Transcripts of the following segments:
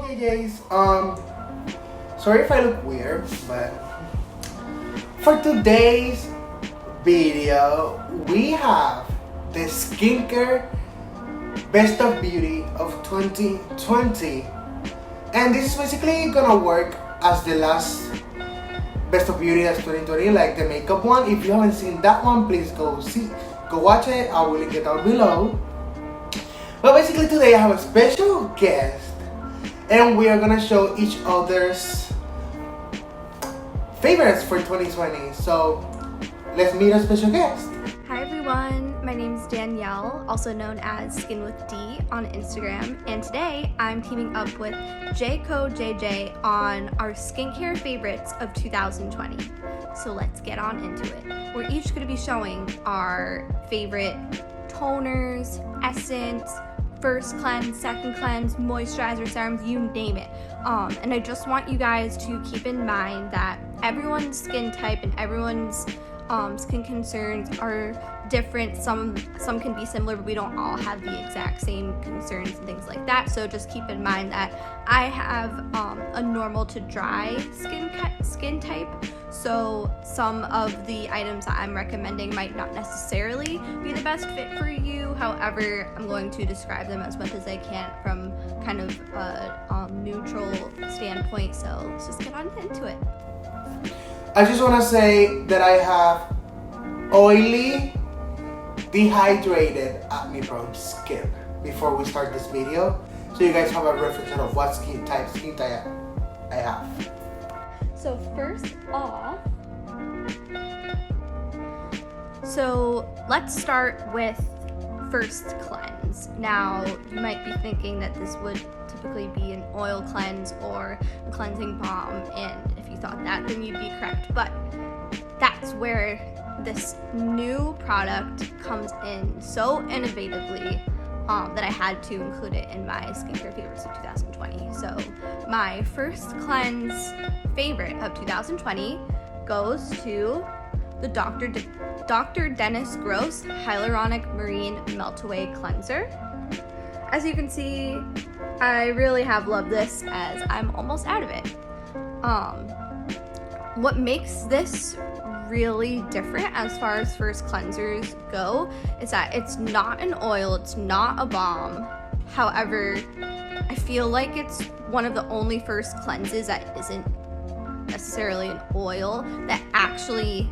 Hey guys, sorry if I look weird, but for today's video, we have the skincare best of beauty of 2020, and this is basically gonna work as the last best of beauty as 2020, like the makeup one. If you haven't seen that one, please go watch it. I will link it down below. But basically today I have a special guest, and we are gonna show each other's favorites for 2020. So let's meet our special guest. Hi everyone, my name is Danielle, also known as Skin with D on Instagram, and today I'm teaming up with JCodeJJ on our skincare favorites of 2020. So let's get on into it. We're each going to be showing our favorite toners, essence, first cleanse, second cleanse, moisturizer, serums, you name it. And I just want you guys to keep in mind that everyone's skin type and everyone's skin concerns are different. Some can be similar, but we don't all have the exact same concerns and things like that. So just keep in mind that I have a normal to dry skin type. So some of the items that I'm recommending might not necessarily be the best fit for you. However, I'm going to describe them as much as I can from kind of a neutral standpoint. So let's just get on into it. I just want to say that I have oily, dehydrated, acne-prone skin before we start this video, so you guys have a reference of what skin type I have. So first off, let's start with first cleanse. Now, you might be thinking that this would typically be an oil cleanse or a cleansing balm, and if you thought that, then you'd be correct. But that's where this new product comes in so innovatively that I had to include it in my skincare favorites of 2020. So my first cleanse favorite of 2020 goes to the Dr. Dennis Gross Hyaluronic Marine Melt Away Cleanser. As you can see, I really have loved this as I'm almost out of it. What makes this really different as far as first cleansers go is that it's not an oil, it's not a balm. However, I feel like it's one of the only first cleanses that isn't necessarily an oil that actually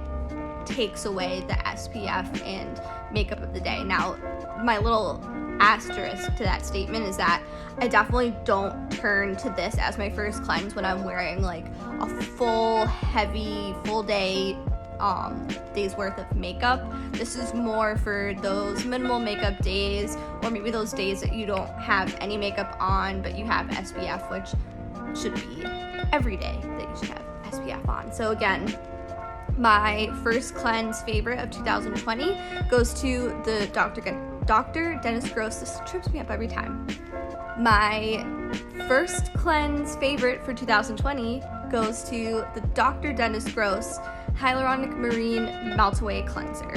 takes away the SPF and makeup of the day. Now, my little asterisk to that statement is that I definitely don't turn to this as my first cleanse when I'm wearing like a full day days worth of makeup. This is more for those minimal makeup days, or maybe those days that you don't have any makeup on but you have SPF, which should be every day that you should have SPF on. So again, my first cleanse favorite of 2020 goes to the Dr. Dennis Gross. This trips me up every time. My first cleanse favorite for 2020 goes to the Dr. Dennis Gross Hyaluronic Marine Melt Away Cleanser.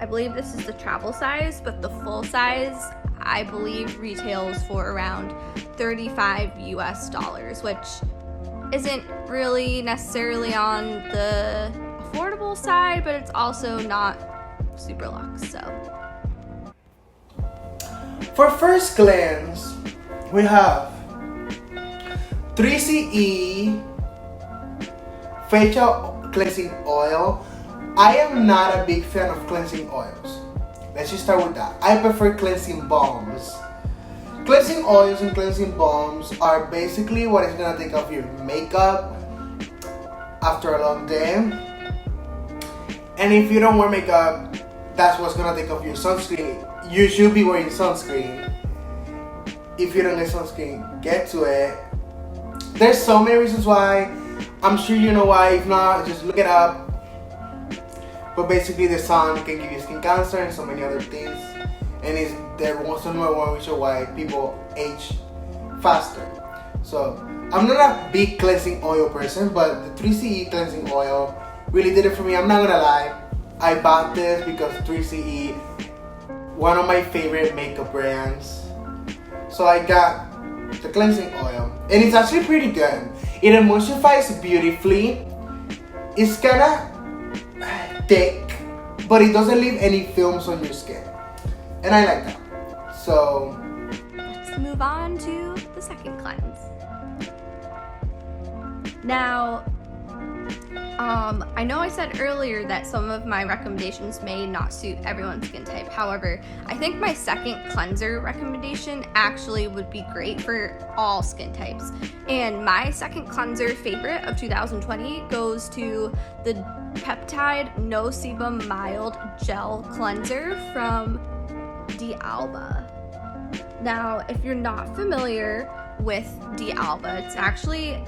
I believe this is the travel size, but the full size I believe retails for around $35 US, which isn't really necessarily on the affordable side, but it's also not super luxe. So For first cleanse, we have 3CE Facial Cleansing Oil. I am not a big fan of cleansing oils. Let's just start with that. I prefer cleansing balms. Cleansing oils and cleansing balms are basically what is gonna take off your makeup after a long day. And if you don't wear makeup, that's what's gonna take off your sunscreen. You should be wearing sunscreen. If you don't get sunscreen, get to it. There's so many reasons why. I'm sure you know why. If not, just look it up. But basically, the sun can give you skin cancer and so many other things. And it's the number one reason why people age faster. So I'm not a big cleansing oil person, but the 3CE cleansing oil really did it for me. I'm not gonna lie. I bought this because 3CE, one of my favorite makeup brands. So I got the cleansing oil, and it's actually pretty good. It emulsifies beautifully. It's kinda thick, but it doesn't leave any films on your skin, and I like that. So let's move on to the second cleanse. Now, I know I said earlier that some of my recommendations may not suit everyone's skin type. However, I think my second cleanser recommendation actually would be great for all skin types. And my second cleanser favorite of 2020 goes to the Peptide No Sebum Mild Gel Cleanser from D'Alba. Now, if you're not familiar with D'Alba, it's actually,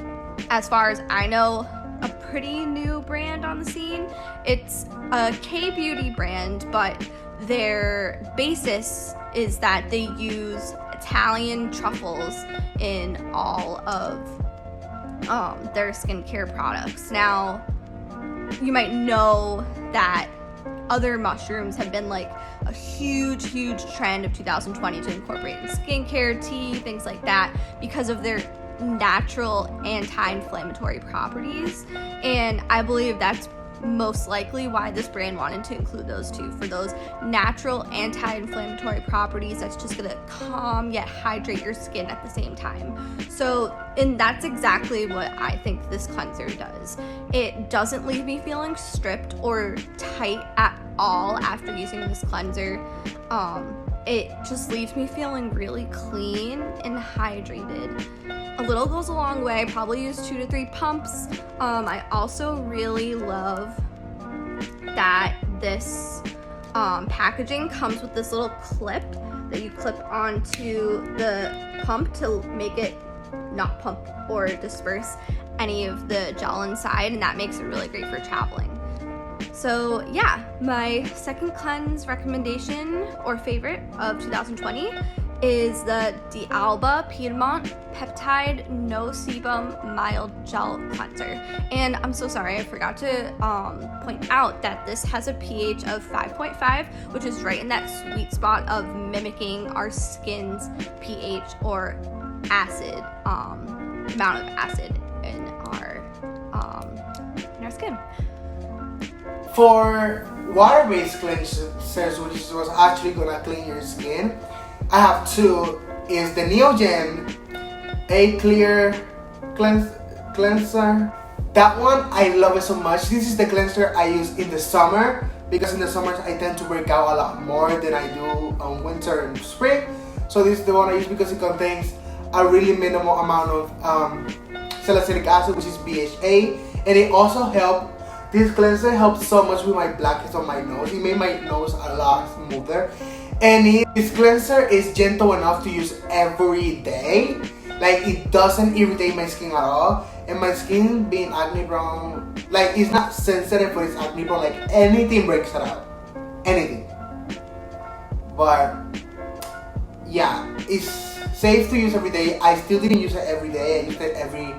as far as I know, a pretty new brand on the scene. It's a K-beauty brand, but their basis is that they use Italian truffles in all of their skincare products. Now, you might know that other mushrooms have been like a huge trend of 2020 to incorporate in skincare, tea, things like that, because of their natural anti-inflammatory properties. And I believe that's most likely why this brand wanted to include those two, for those natural anti-inflammatory properties that's just gonna calm yet hydrate your skin at the same time. So, and that's exactly what I think this cleanser does. It doesn't leave me feeling stripped or tight at all after using this cleanser. It just leaves me feeling really clean and hydrated. A little goes a long way. I probably use 2 to 3 pumps. I also really love that this packaging comes with this little clip that you clip onto the pump to make it not pump or disperse any of the gel inside, and that makes it really great for traveling. So yeah, my second cleanse recommendation or favorite of 2020 is the D'Alba Piedmont Peptide No Sebum Mild Gel Cleanser. And I'm so sorry, I forgot to point out that this has a pH of 5.5, which is right in that sweet spot of mimicking our skin's pH or acid, amount of acid in our skin. for water-based cleansers, which is what's actually gonna clean your skin, I have two. Is the Neogen A Clear Cleanser. That one, I love it so much. This is the cleanser I use in the summer, because in the summer I tend to work out a lot more than I do on winter and spring. So this is the one I use because it contains a really minimal amount of salicylic acid, which is BHA, and it also this cleanser helps so much with my blackheads on my nose. It made my nose a lot smoother. And this cleanser is gentle enough to use every day. Like, it doesn't irritate my skin at all. And my skin being acne prone, like, it's not sensitive, but it's acne prone. Like, anything breaks it out. Anything. But yeah, it's safe to use every day. I still didn't use it every day. I used it every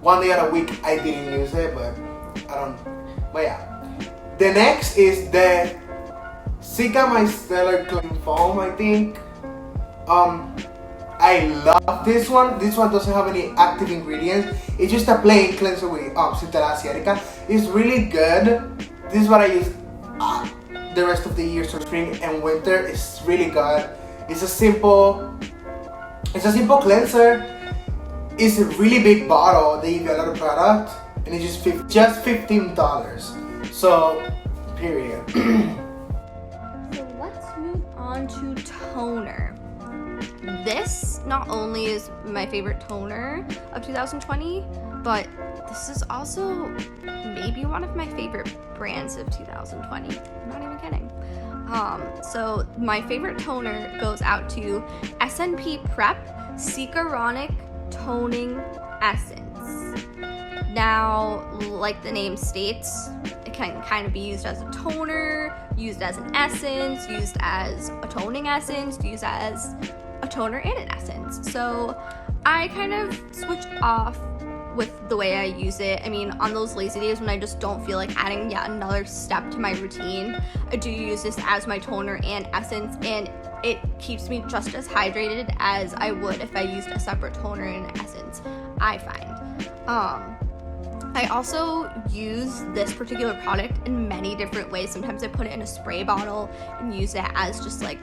one day out a week. I didn't use it, but yeah. The next is the Cica Micellar Clean Foam, I think. I love this one. This one doesn't have any active ingredients. It's just a plain cleanser with Centella Asiatica. It's really good. This is what I use the rest of the year, so spring and winter. It's really good. It's a simple cleanser. It's a really big bottle. They give you a lot of product, and it's just $15. So, period. So let's move on to toner. This not only is my favorite toner of 2020, but this is also maybe one of my favorite brands of 2020. I'm not even kidding. So my favorite toner goes out to SNP Prep Cicaronic Toning Essence. Now, like the name states, it can kind of be used as a toner, used as an essence, used as a toning essence, used as a toner and an essence. So I kind of switch off with the way I use it. I mean, on those lazy days when I just don't feel like adding yet another step to my routine, I do use this as my toner and essence, and it keeps me just as hydrated as I would if I used a separate toner and essence, I find. I also use this particular product in many different ways. Sometimes I put it in a spray bottle and use it as just like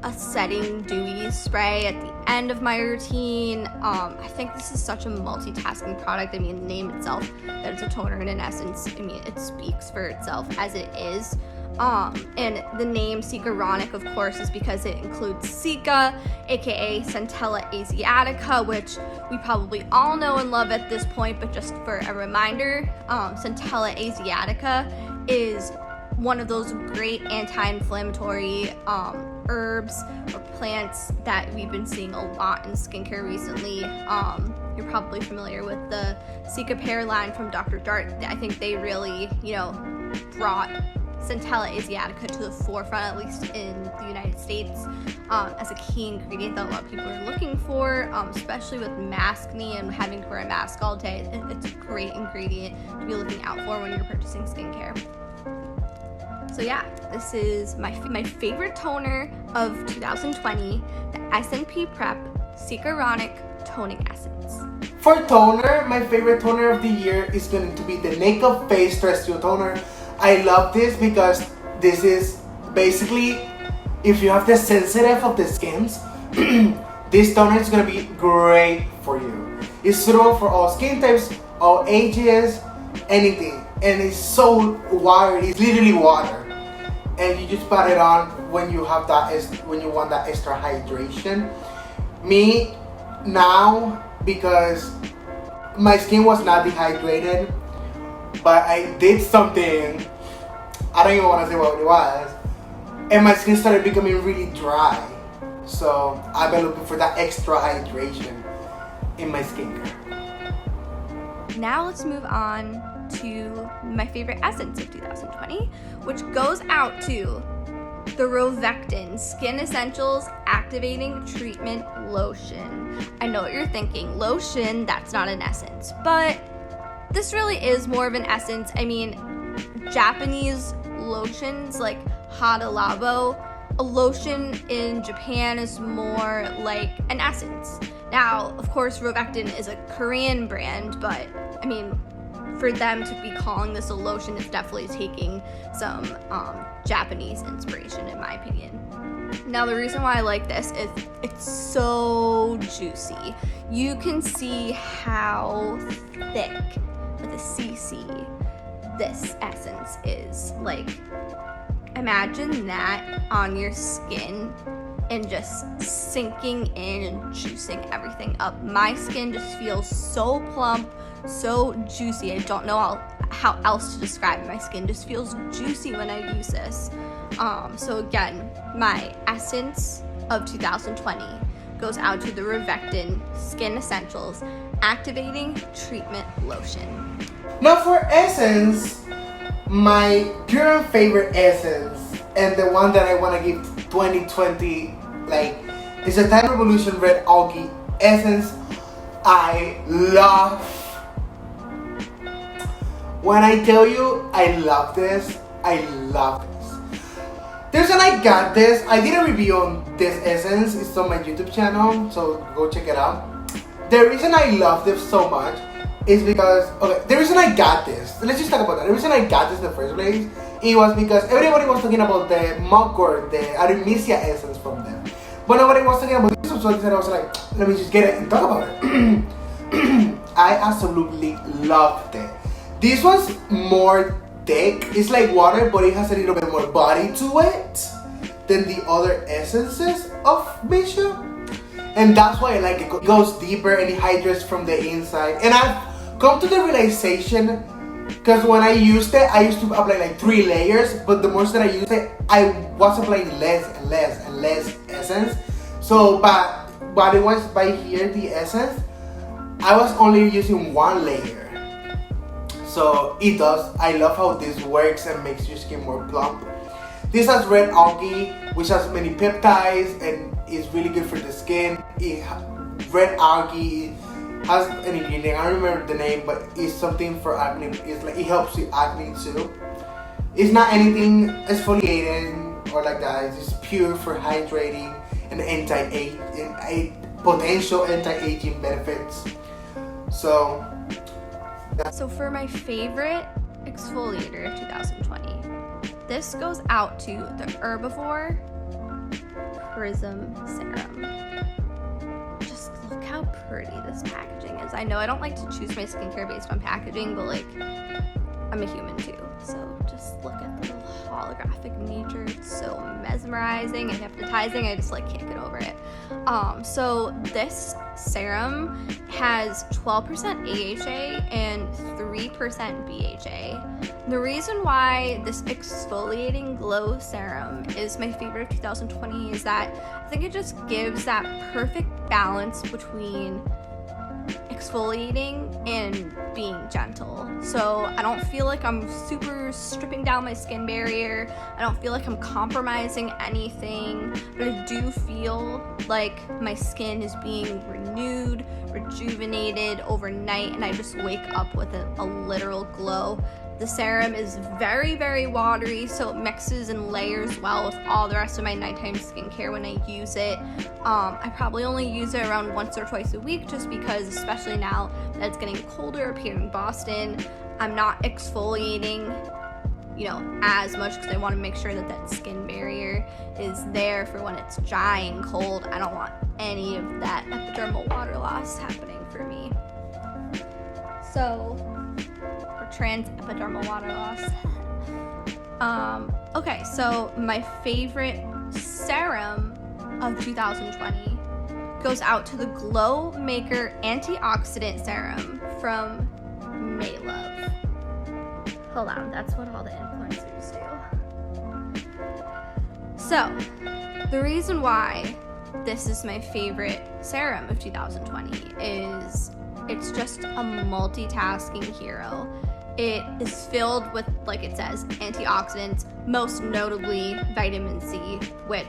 a setting dewy spray at the end of my routine. I think this is such a multitasking product. I mean, the name itself, that it's a toner and an essence, I mean, it speaks for itself as it is. And the name Cicaronic, of course, is because it includes Cica, aka Centella asiatica, which we probably all know and love at this point, but just for a reminder, Centella asiatica is one of those great anti-inflammatory herbs or plants that we've been seeing a lot in skincare recently. You're probably familiar with the Cicapair line from Dr. Jart. I think they really, brought Centella asiatica to the forefront, at least in the United States, as a key ingredient that a lot of people are looking for, especially with maskne and having to wear a mask all day. It's a great ingredient to be looking out for when you're purchasing skincare. So yeah, this is my favorite toner of 2020, the S&P Prep Cicaronic Toning Essence. For toner, my favorite toner of the year is going to be the Naked Face Terrestrial Toner. I love this because this is basically, if you have the sensitive of the skins, this toner is going to be great for you. It's suitable for all skin types, all ages, anything. And it's so watery, it's literally water. And you just put it on when you have when you want that extra hydration. Me, now, because my skin was not dehydrated, but I did something, I don't even want to say what it was, and my skin started becoming really dry. So I've been looking for that extra hydration in my skincare. Now let's move on to my favorite essence of 2020, which goes out to the Rovectin Skin Essentials Activating Treatment Lotion. I know what you're thinking, lotion, that's not an essence, but this really is more of an essence. I mean, Japanese lotions like Hada Labo, a lotion in Japan is more like an essence. Now, of course, Rovectin is a Korean brand, but I mean, for them to be calling this a lotion is definitely taking some Japanese inspiration, in my opinion. Now, the reason why I like this is it's so juicy. You can see how thick, with a CC, this essence is. Like, imagine that on your skin and just sinking in and juicing everything up. My skin just feels so plump, so juicy. I don't know how else to describe it. My skin just feels juicy when I use this. So again, my essence of 2020 goes out to the Rovectin Skin Essentials Activating Treatment Lotion. Now for essence, my current favorite essence, and the one that I want to give 2020, is a Time Revolution Red Algae Essence. I love. When I tell you I love this, I love this. The reason I got this, I did a review on this essence. It's on my YouTube channel, so go check it out. The reason I love this so much is because, the reason I got this, let's just talk about that. The reason I got this in the first place, it was because everybody was talking about the Mugwort, the Artemisia essence from them. But nobody was talking about this, so I was like, let me just get it and talk about it. I absolutely loved it. This one's more thick. It's like water, but it has a little bit more body to it than the other essences of Bishop. And that's why I like it. It goes deeper and it hydrates from the inside. And I've come to the realization, because when I used it, I used to apply like 3 layers, but the more that I used it, I was applying less and less and less essence. So, but it was by here, the essence, I was only using 1 layer. So it does. I love how this works and makes your skin more plump. This has red algae, which has many peptides and is really good for the skin. Red algae has an ingredient, I don't remember the name, but it's something for acne. It's like it helps with acne too. It's not anything exfoliating or like that. It's just pure for hydrating and potential anti-aging benefits. So for my favorite exfoliator of 2020, this goes out to the Herbivore Prism Serum. Just look how pretty this packaging is. I know I don't like to choose my skincare based on packaging, but like, I'm a human too. So just look at the little holographic nature. It's so mesmerizing and hypnotizing. I just like can't get over it. So this serum has 12% AHA and 3% BHA. The reason why this exfoliating glow serum is my favorite of 2020 is that I think it just gives that perfect balance between exfoliating and being gentle. So I don't feel like I'm super stripping down my skin barrier. I don't feel like I'm compromising anything, but I do feel like my skin is being renewed, rejuvenated overnight, and I just wake up with a literal glow. The serum is very, very watery, so it mixes and layers well with all the rest of my nighttime skincare when I use it. I probably only use it around once or twice a week just because, especially now that it's getting colder up here in Boston, I'm not exfoliating, as much because I want to make sure that that skin barrier is there for when it's dry and cold. I don't want any of that epidermal water loss happening for me. Trans epidermal water loss. Okay, so my favorite serum of 2020 goes out to the Glow Maker Antioxidant Serum from Maelove. Hold on, that's what all the influencers do. So, the reason why this is my favorite serum of 2020 is it's just a multitasking hero. It is filled with, like it says, antioxidants, most notably vitamin C, which,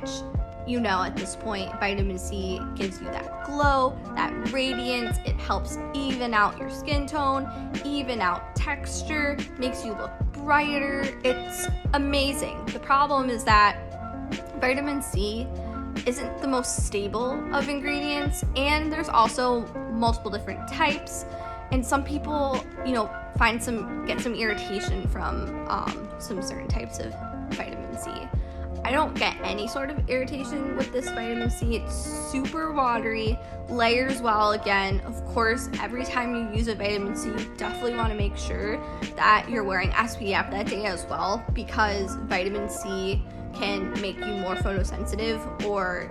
at this point, vitamin C gives you that glow, that radiance. It helps even out your skin tone, even out texture, makes you look brighter. It's amazing. The problem is that vitamin C isn't the most stable of ingredients, and there's also multiple different types. And some people, get some irritation from some certain types of vitamin C. I don't get any sort of irritation with this vitamin C. It's super watery, layers well. Again, of course, every time you use a vitamin C, you definitely want to make sure that you're wearing SPF that day as well, because vitamin C can make you more photosensitive or,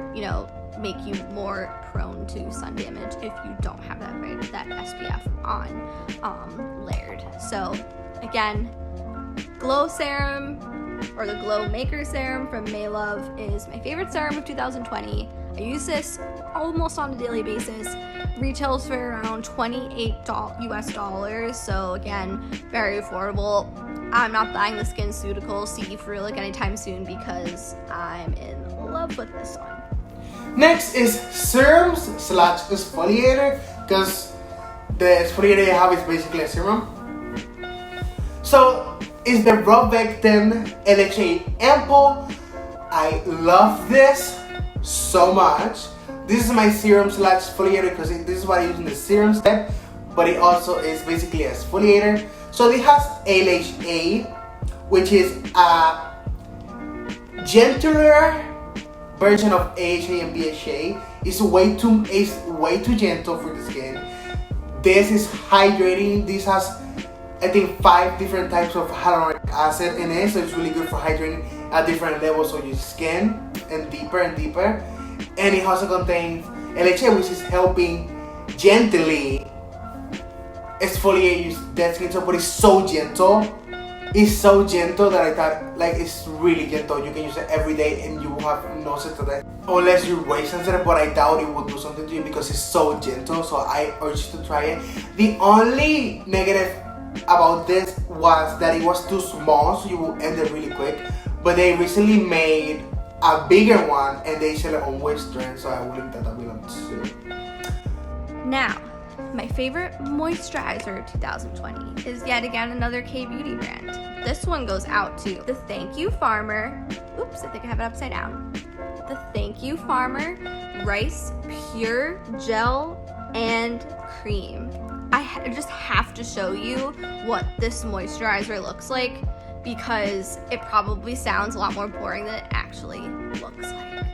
make you more prone to sun damage if you don't have that SPF on layered. So again, Glow Serum or the Glow Maker Serum from Maelove is my favorite serum of 2020. I use this almost on a daily basis. Retails for around $28 US, so again, very affordable. I'm not buying the SkinCeuticals C-Ferulic anytime soon because I'm in love with this one. Next is serums / exfoliator, because the exfoliator I have is basically a serum. So it's the Rovectin LHA Ampoule. I love this so much. This is my serum / exfoliator because this is what I use in the serum step, but it also is basically a exfoliator. So it has LHA, which is a gentler version of AHA and BHA. It's way too gentle for the skin. This is hydrating. This has, I think, 5 different types of hyaluronic acid in it, so it's really good for hydrating at different levels of your skin and deeper and deeper. And it also contains LHA, which is helping gently exfoliate your dead skin. But it's so gentle. It's so gentle that I thought, it's really gentle. You can use it every day and you will have no sensitivity. Unless you're way sensitive, but I doubt it will do something to you because it's so gentle. So I urge you to try it. The only negative about this was that it was too small, so you will end it really quick. But they recently made a bigger one and they sell it on Western, so I will link that below too. Now, My favorite moisturizer 2020 is yet again another K-Beauty brand. This one goes out to the Thank You Farmer. Oops, I think I have it upside down. The Thank You Farmer Rice Pure Gel and Cream. I just have to show you what this moisturizer looks like because it probably sounds a lot more boring than it actually looks like.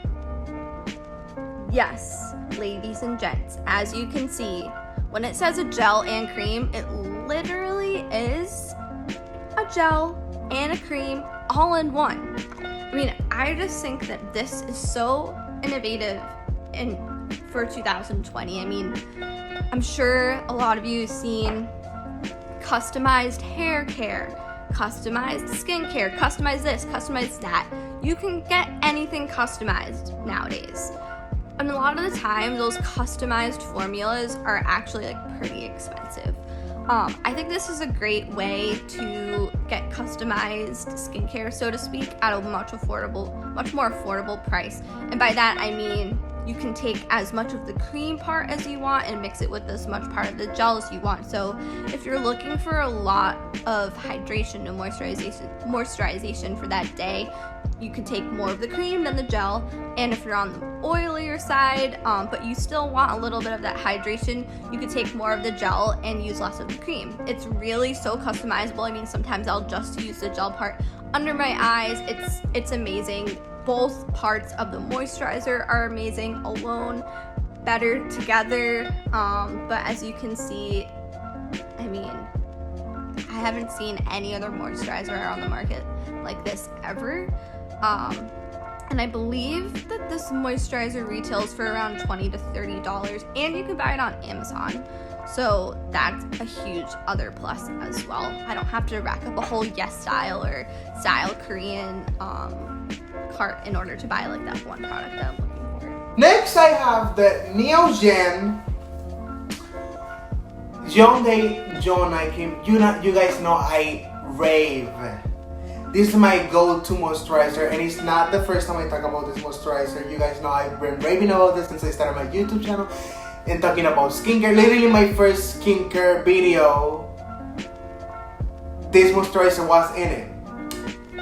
Yes, ladies and gents, as you can see, when it says a gel and cream, it literally is a gel and a cream all in one. I mean, I just think that this is so innovative for 2020. I mean, I'm sure a lot of you have seen customized hair care, customized skin care, customized this, customized that. You can get anything customized nowadays. And a lot of the time, those customized formulas are actually like pretty expensive. I think this is a great way to get customized skincare, so to speak, at a much more affordable price. And by that, I mean you can take as much of the cream part as you want and mix it with as much part of the gel as you want. So if you're looking for a lot of hydration and moisturization for that day, you can take more of the cream than the gel. And if you're on the oilier side, but you still want a little bit of that hydration, you could take more of the gel and use less of the cream. It's really so customizable. I mean, sometimes I'll just use the gel part under my eyes. It's amazing. Both parts of the moisturizer are amazing alone, better together. But as you can see, I mean, I haven't seen any other moisturizer on the market like this ever. And I believe that this moisturizer retails for around $20 to $30, and you can buy it on Amazon. So that's a huge other plus as well. I don't have to rack up a whole YesStyle or Style Korean cart in order to buy like that one product that I'm looking for. Next, I have the Neogen Young Night Cream. You guys know I rave. This is my go-to moisturizer, and it's not the first time I talk about this moisturizer. You guys know I've been raving about this since I started my YouTube channel and talking about skincare. Literally my first skincare video, this moisturizer was in it.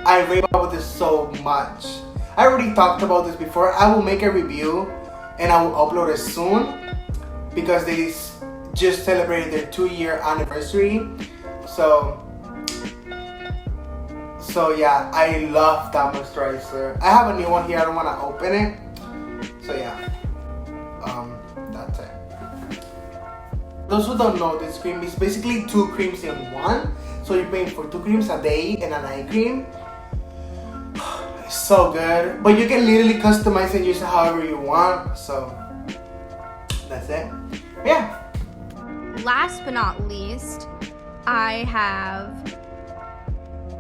I rave about this so much. I already talked about this before. I will make a review and I will upload it soon because they just celebrated their 2-year anniversary. So yeah, I love that moisturizer. I have a new one here. I don't want to open it. So yeah, that's it. Those who don't know, this cream is basically 2 creams in one. So you're paying for 2 creams a day and a night cream. It's so good. But you can literally customize and use it however you want. So that's it. Yeah. Last but not least, I have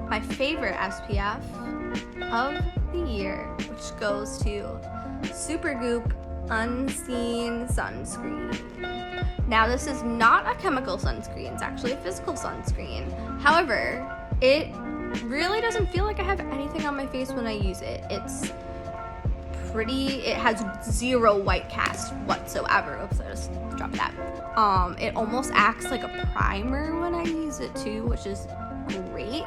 my favorite SPF of the year, which goes to Supergoop Unseen Sunscreen. Now, this is not a chemical sunscreen, it's actually a physical sunscreen. However, it really doesn't feel like I have anything on my face when I use it. It's pretty, it has 0 white cast whatsoever. Oops, I just dropped that. It almost acts like a primer when I use it too, which is great.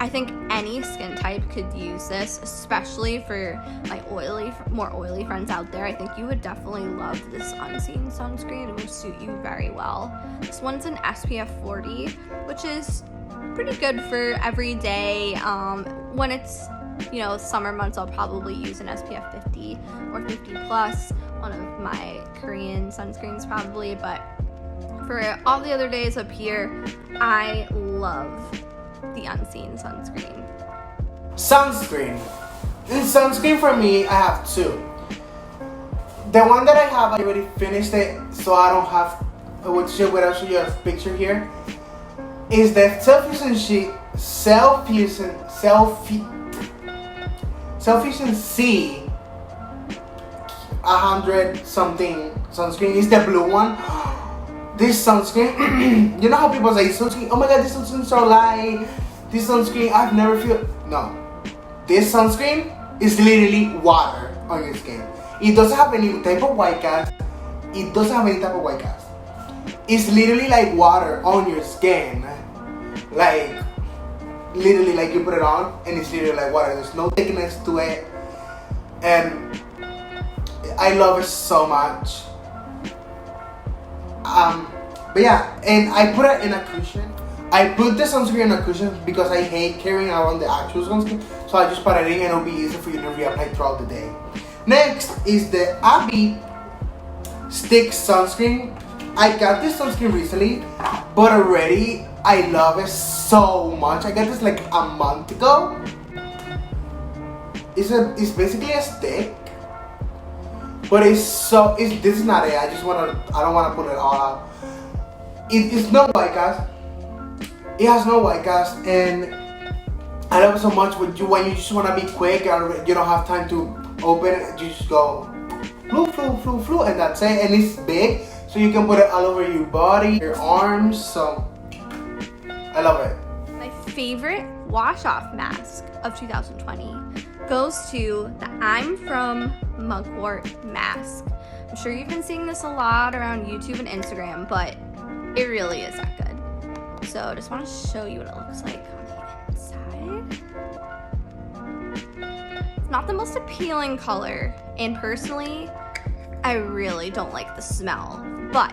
I think any skin type could use this, especially for my more oily friends out there. I think you would definitely love this Unseen sunscreen. It would suit you very well. This one's an SPF 40, which is pretty good for every day. When it's, summer months, I'll probably use an SPF 50 or 50 plus, one of my Korean sunscreens probably, but for all the other days up here, I love the Unseen sunscreen. Sunscreen. In sunscreen for me, I have 2. The one that I have, I already finished it, so I don't have, which I will show you a picture here, is the Self-Fusion C 100 something sunscreen. Is the blue one. This sunscreen, you know how people say sunscreen, oh my god, this sunscreen is so light, this sunscreen, I've never feel, no. This sunscreen is literally water on your skin. It doesn't have any type of white cast, it doesn't have any type of white cast. It's literally like water on your skin. Like, literally, like you put it on and it's literally like water. There's no thickness to it. And I love it so much. But yeah, and I put it in a cushion. I put the sunscreen in a cushion because I hate carrying around the actual sunscreen. So I just put it in and it'll be easy for you to reapply throughout the day. Next is the Abby Stick Sunscreen. I got this sunscreen recently, but already I love it so much. I got this like a month ago. It's basically a stick. But this is not it. I don't wanna put it all out. It's no white cast. It has no white cast, and I love it so much when you just wanna be quick and you don't have time to open it. You just go flu, and that's it. And it's big, so you can put it all over your body, your arms. So I love it. My favorite wash off mask of 2020 goes to the I'm From Mugwort mask. I'm sure you've been seeing this a lot around YouTube and Instagram, but it really is that good. So I just want to show you what it looks like on the inside. It's not the most appealing color, and personally, I really don't like the smell, but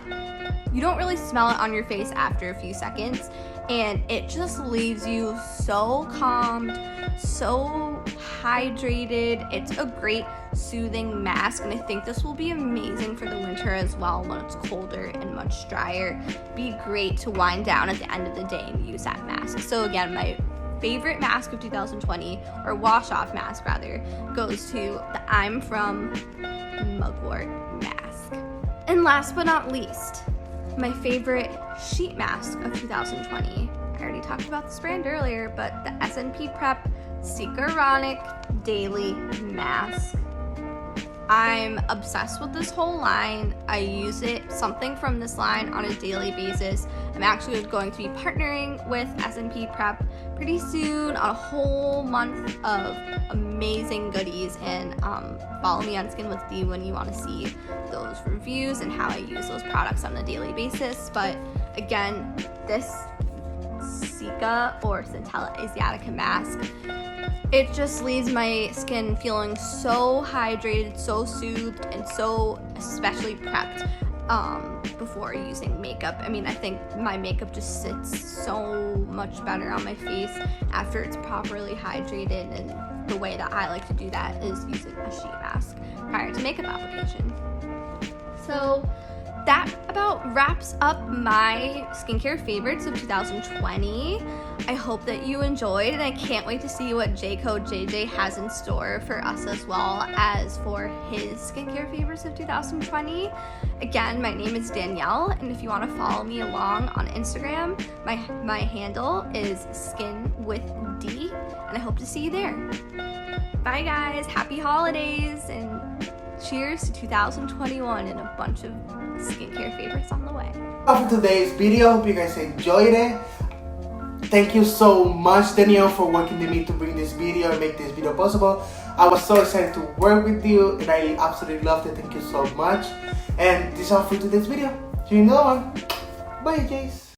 you don't really smell it on your face after a few seconds, and it just leaves you so calmed, so hydrated. It's a great soothing mask, and I think this will be amazing for the winter as well when it's colder and much drier. Be great to wind down at the end of the day and use that mask. So again, my favorite mask of 2020, or wash off mask rather, goes to the I'm From Mugwort mask. And last but not least, my favorite sheet mask of 2020. I already talked about this brand earlier, but the S&P Prep Cicaronic Daily Mask. I'm obsessed with this whole line. I use something from this line on a daily basis. I'm actually going to be partnering with S&P Prep pretty soon on a whole month of amazing goodies, and follow me on Skin with D when you want to see those reviews and how I use those products on a daily basis. But again, this Cica or Centella Asiatica mask, it just leaves my skin feeling so hydrated, so soothed, and so especially prepped before using makeup. I mean, I think my makeup just sits so much better on my face after it's properly hydrated, and the way that I like to do that is using a sheet mask prior to makeup application. So that about wraps up my skincare favorites of 2020. I hope that you enjoyed, and I can't wait to see what J-Code JJ has in store for us as well as for his skincare favorites of 2020. Again, my name is Danielle, and if you want to follow me along on Instagram, my handle is Skin with D, and I hope to see you there. Bye guys, happy holidays, and cheers to 2021 and a bunch of skincare favorites on the way. For today's video, hope you guys enjoyed it. Thank you so much, Danielle, for working with me to bring this video and make this video possible. I was so excited to work with you, and I absolutely loved it. Thank you so much. And this is all for today's video. See you in the other one. Bye, guys.